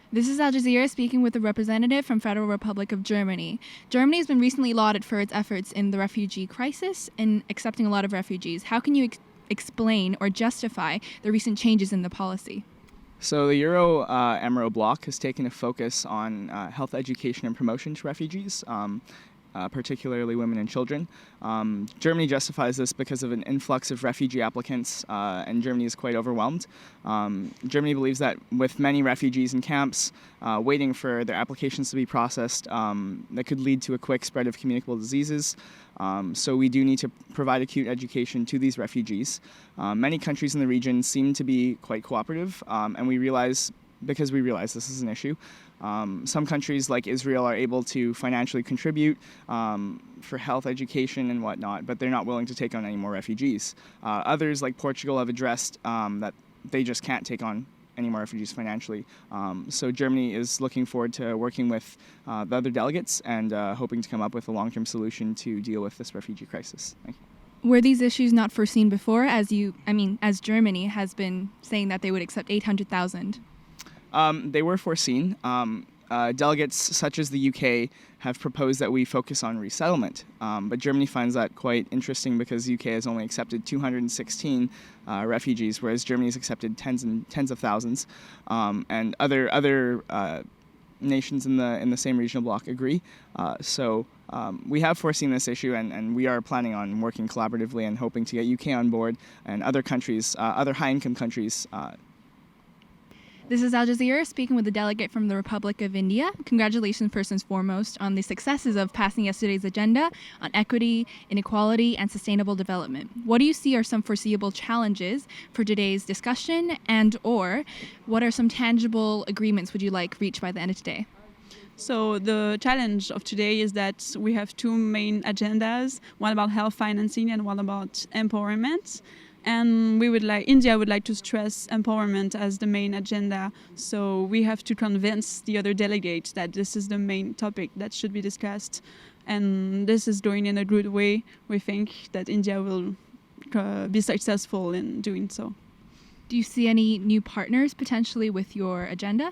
This is Al Jazeera speaking with a representative from Federal Republic of Germany. Germany has been recently lauded for its efforts in the refugee crisis and accepting a lot of refugees. How can you explain or justify the recent changes in the policy? So the Euro-MRO bloc has taken a focus on health education and promotion to refugees, particularly women and children. Germany justifies this because of an influx of refugee applicants, and Germany is quite overwhelmed. Germany believes that with many refugees in camps waiting for their applications to be processed, that could lead to a quick spread of communicable diseases. So we do need to provide acute education to these refugees. Many countries in the region seem to be quite cooperative, and we realize this is an issue. Some countries like Israel are able to financially contribute for health education and whatnot, but they're not willing to take on any more refugees. Others like Portugal have addressed that they just can't take on any more refugees financially. So Germany is looking forward to working with the other delegates and hoping to come up with a long-term solution to deal with this refugee crisis. Thank you. Were these issues not foreseen before, as Germany has been saying that they would accept 800,000? They were foreseen. Delegates such as the UK have proposed that we focus on resettlement, but Germany finds that quite interesting because the UK has only accepted 216 refugees, whereas Germany has accepted tens of thousands, and other nations in the same regional bloc agree. So we have foreseen this issue, and we are planning on working collaboratively and hoping to get UK on board and other countries, other high-income countries. This is Al Jazeera speaking with a delegate from the Republic of India. Congratulations, first and foremost, on the successes of passing yesterday's agenda on equity, inequality, and sustainable development. What do you see are some foreseeable challenges for today's discussion, and/or what are some tangible agreements would you like reached by the end of today? So the challenge of today is that we have two main agendas, one about health financing and one about empowerment. And India would like to stress empowerment as the main agenda. So we have to convince the other delegates that this is the main topic that should be discussed. And this is going in a good way. We think that India will be successful in doing so. Do you see any new partners potentially with your agenda?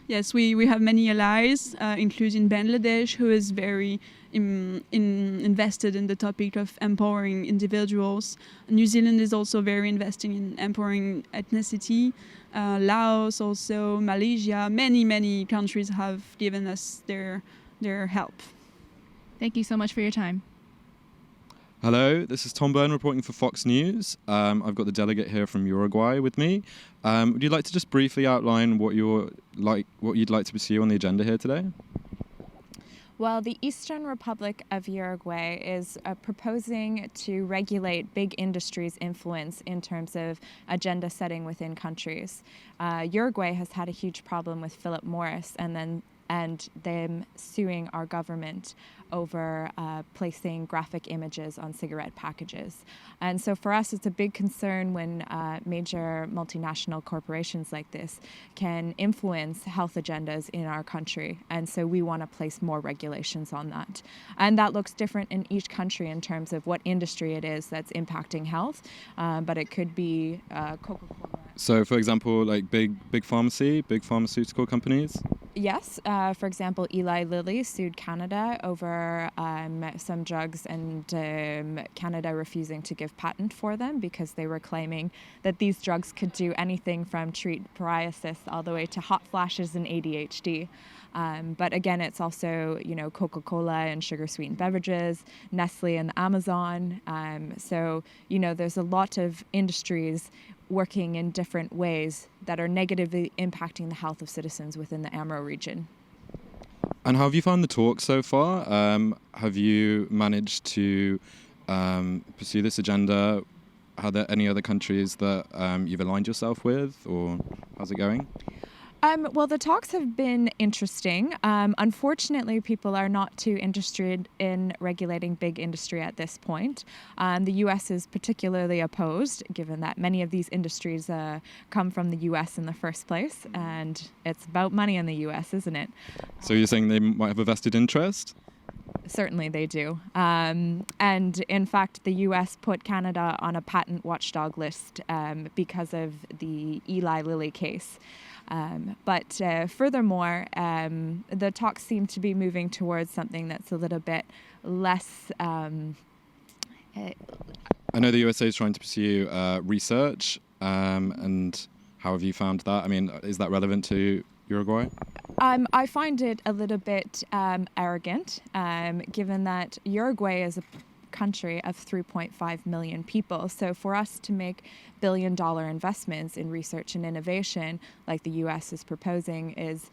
Yes, we have many allies, including Bangladesh, who is very invested in the topic of empowering individuals. New Zealand is also very investing in empowering ethnicity. Laos also, Malaysia, many countries have given us their help. Thank you so much for your time. Hello, this is Tom Byrne reporting for Fox News. I've got the delegate here from Uruguay with me. Would you like to just briefly outline what you'd like to pursue on the agenda here today? Well, the Eastern Republic of Uruguay is proposing to regulate big industry's influence in terms of agenda setting within countries. Uruguay has had a huge problem with Philip Morris and them suing our government over placing graphic images on cigarette packages. And so for us, it's a big concern when major multinational corporations like this can influence health agendas in our country. And so we want to place more regulations on that. And that looks different in each country in terms of what industry it is that's impacting health. But it could be Coca-Cola. So, for example, like big pharmaceutical companies? Yes. For example, Eli Lilly sued Canada over some drugs and Canada refusing to give patent for them because they were claiming that these drugs could do anything from treat psoriasis all the way to hot flashes and ADHD. But again, it's also, Coca-Cola and sugar-sweetened beverages, Nestle and the Amazon. So, there's a lot of industries working in different ways that are negatively impacting the health of citizens within the AMRO region. And how have you found the talk so far? Have you managed to pursue this agenda? Are there any other countries that you've aligned yourself with, or how's it going? Well, the talks have been interesting. Unfortunately, people are not too interested in regulating big industry at this point. The U.S. is particularly opposed, given that many of these industries come from the U.S. in the first place, and it's about money in the U.S., isn't it? So you're saying they might have a vested interest? certainly they do. And in fact, the US put Canada on a patent watchdog list because of the Eli Lilly case. But furthermore, the talks seem to be moving towards something that's a little bit less... I know the USA is trying to pursue research, and how have you found that? I mean, is that relevant to Uruguay? I find it a little bit arrogant, given that Uruguay is a country of 3.5 million people. So for us to make billion-dollar investments in research and innovation, like the US is proposing, is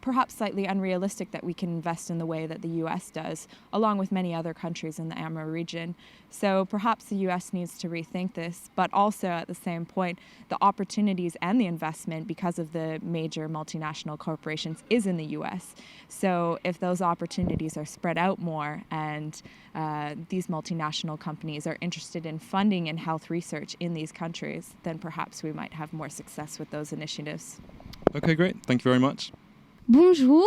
perhaps slightly unrealistic that we can invest in the way that the US does, along with many other countries in the AMRO region. So perhaps the US needs to rethink this, but also at the same point, the opportunities and the investment because of the major multinational corporations is in the US. So if those opportunities are spread out more and these multinational companies are interested in funding in health research in these countries, then perhaps we might have more success with those initiatives. Okay, great. Thank you very much. Bonjour,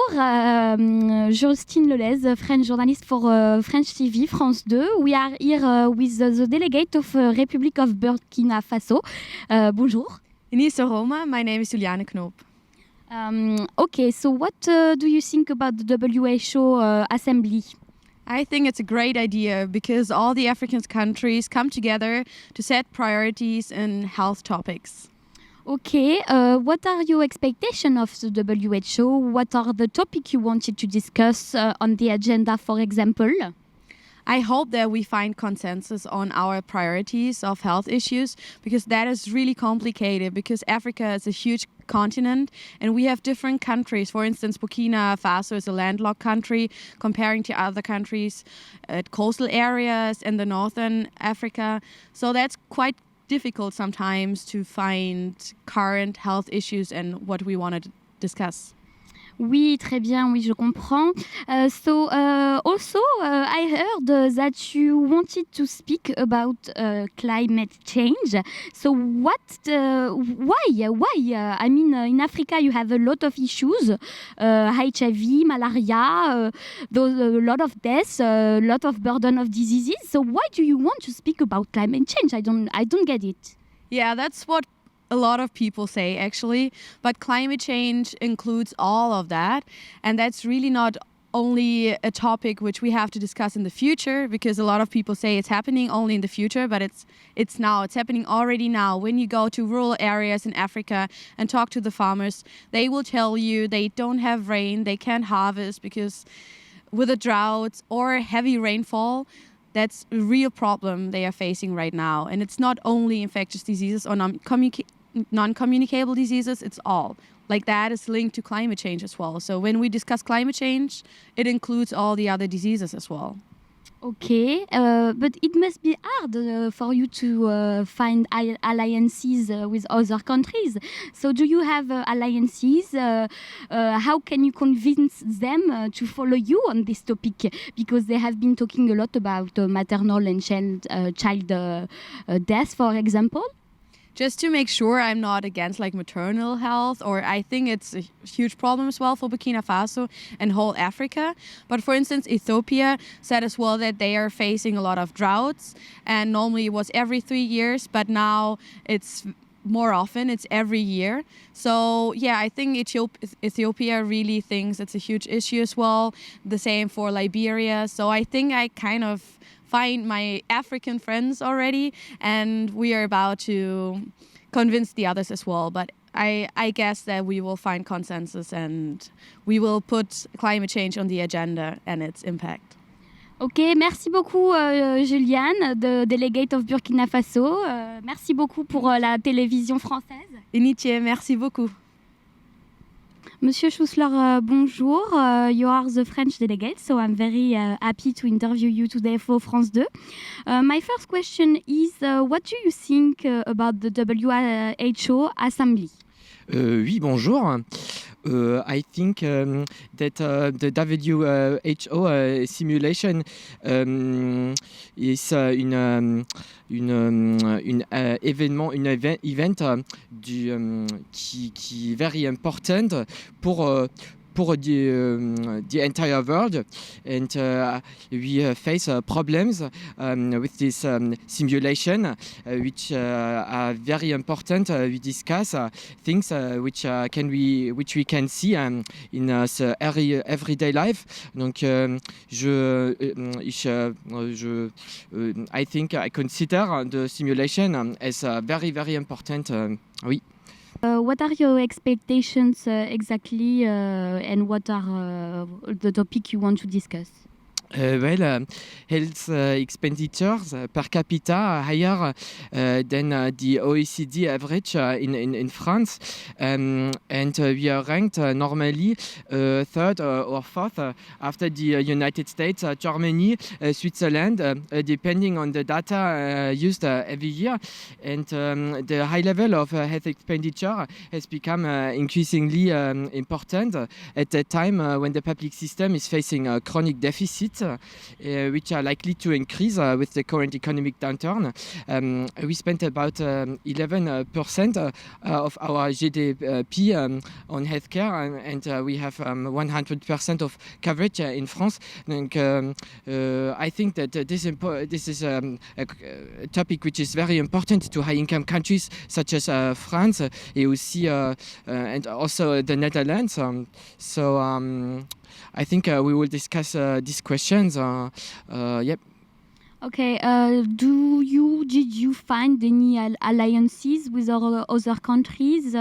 Justine Le Lez, French journalist for French TV, France 2. We are here with the delegate of Republic of Burkina Faso. Bonjour. Inisa Roma, my name is Juliane Knoop. Okay, so what do you think about the WHO assembly? I think it's a great idea because all the African countries come together to set priorities in health topics. Okay, what are your expectations of the WHO? What are the topics you wanted to discuss on the agenda, for example? I hope that we find consensus on our priorities of health issues because that is really complicated because Africa is a huge continent and we have different countries. For instance, Burkina Faso is a landlocked country comparing to other countries at coastal areas in the northern Africa. So that's quite difficult sometimes to find current health issues and what we want to discuss. Oui, très bien, oui, je comprends. So also, I heard that you wanted to speak about climate change. So why? I mean, in Africa, you have a lot of issues, HIV, malaria, a lot of deaths, a lot of burden of diseases. So why do you want to speak about climate change? I don't get it. Yeah, that's what a lot of people say actually, but climate change includes all of that, and that's really not only a topic which we have to discuss in the future because a lot of people say it's happening only in the future, but it's happening already now. When you go to rural areas in Africa and talk to the farmers, they will tell you they don't have rain, they can't harvest because with the droughts or heavy rainfall, that's a real problem they are facing right now. And it's not only infectious diseases or non-communicable diseases, it's all. Like that is linked to climate change as well. So when we discuss climate change, it includes all the other diseases as well. Okay, but it must be hard for you to find alliances with other countries. So do you have alliances? How can you convince them to follow you on this topic? Because they have been talking a lot about maternal and child death, for example. Just to make sure I'm not against like maternal health, or I think it's a huge problem as well for Burkina Faso and whole Africa. But for instance, Ethiopia said as well that they are facing a lot of droughts, and normally it was every 3 years, but now it's more often, it's every year. So yeah, I think Ethiopia really thinks it's a huge issue as well. The same for Liberia. So I think I kind of find my African friends already, and we are about to convince the others as well. But I guess that we will find consensus and we will put climate change on the agenda and its impact. Ok, merci beaucoup Juliane, the delegate of Burkina Faso. Merci beaucoup pour la télévision française. Initié, merci beaucoup. Monsieur Schussler, bonjour. You are the French delegate, so I'm very happy to interview you today for France 2. My first question is, what do you think about the WHO Assembly? Oui, bonjour. I think that the WHO simulation is une event qui est very important pour pour the entire world, and we face problems with this simulation, which are very important. We discuss things which we can see in everyday life. Donc, I think I consider the simulation as very, very important. Oui. What are your expectations exactly, and what are the topic you want to discuss? Health expenditures per capita are higher than the OECD average in France, and we are ranked normally third or fourth after the United States, Germany, Switzerland, depending on the data used every year. And the high level of health expenditure has become increasingly important at a time when the public system is facing a chronic deficit, which are likely to increase with the current economic downturn. We spent about 11% of our GDP on healthcare, and we have 100% of coverage in France. And, I think that this is a topic which is very important to high-income countries such as France, and also the Netherlands. I think we will discuss these questions. Yep. Okay. Did you find any alliances with other countries?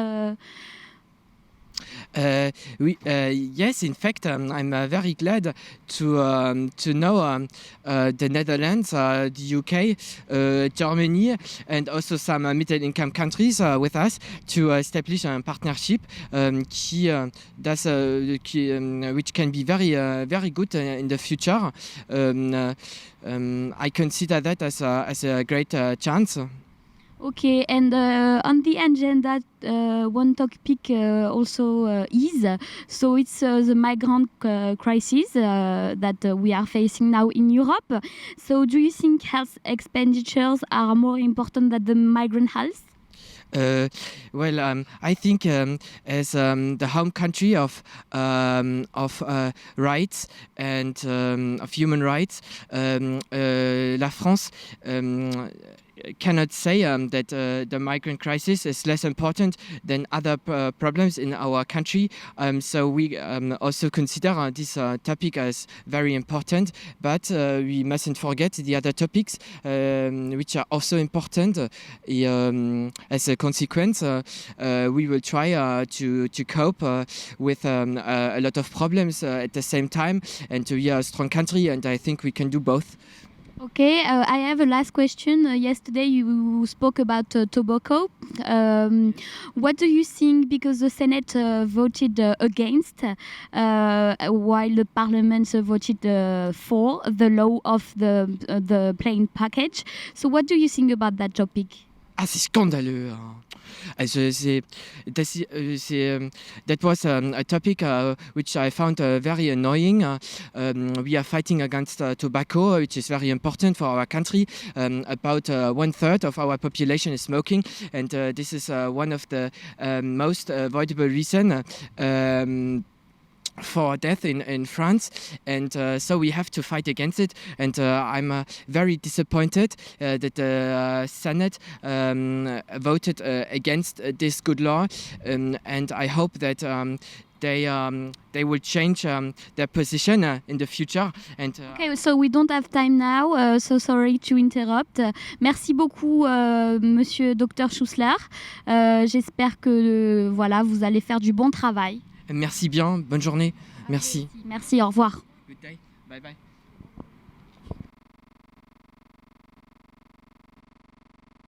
Yes, in fact, I'm very glad to know the Netherlands, the UK, Germany, and also some middle-income countries with us to establish a partnership which can be very good in the future. I consider that as a great chance. Okay, and on the agenda, one topic also is the migrant crisis that we are facing now in Europe. So, do you think health expenditures are more important than the migrant health? I think as the home country of rights and of human rights, La France cannot say that the migrant crisis is less important than other problems in our country. So we also consider this topic as very important, but we mustn't forget the other topics which are also important. As a consequence, we will try to cope with a lot of problems at the same time, and we are a strong country, and I think we can do both. Okay, I have a last question. Yesterday you spoke about tobacco. What do you think, because the Senate voted against while the Parliament voted for the law of the plain package? So what do you think about that topic? Ah, c'est scandaleux. That was a topic which I found very annoying. We are fighting against tobacco, which is very important for our country. About 1/3 of our population is smoking, and this is one of the most avoidable reasons for death in France, and so we have to fight against it. And I'm very disappointed that the Senate voted against this good law, and I hope that they will change their position in the future. And Okay, so we don't have time now, so sorry to interrupt. Merci beaucoup, Monsieur Dr Schussler. J'espère que voilà, vous allez faire du bon travail. merci bien, bonne journée, merci. Merci, au revoir. Good day, bye bye.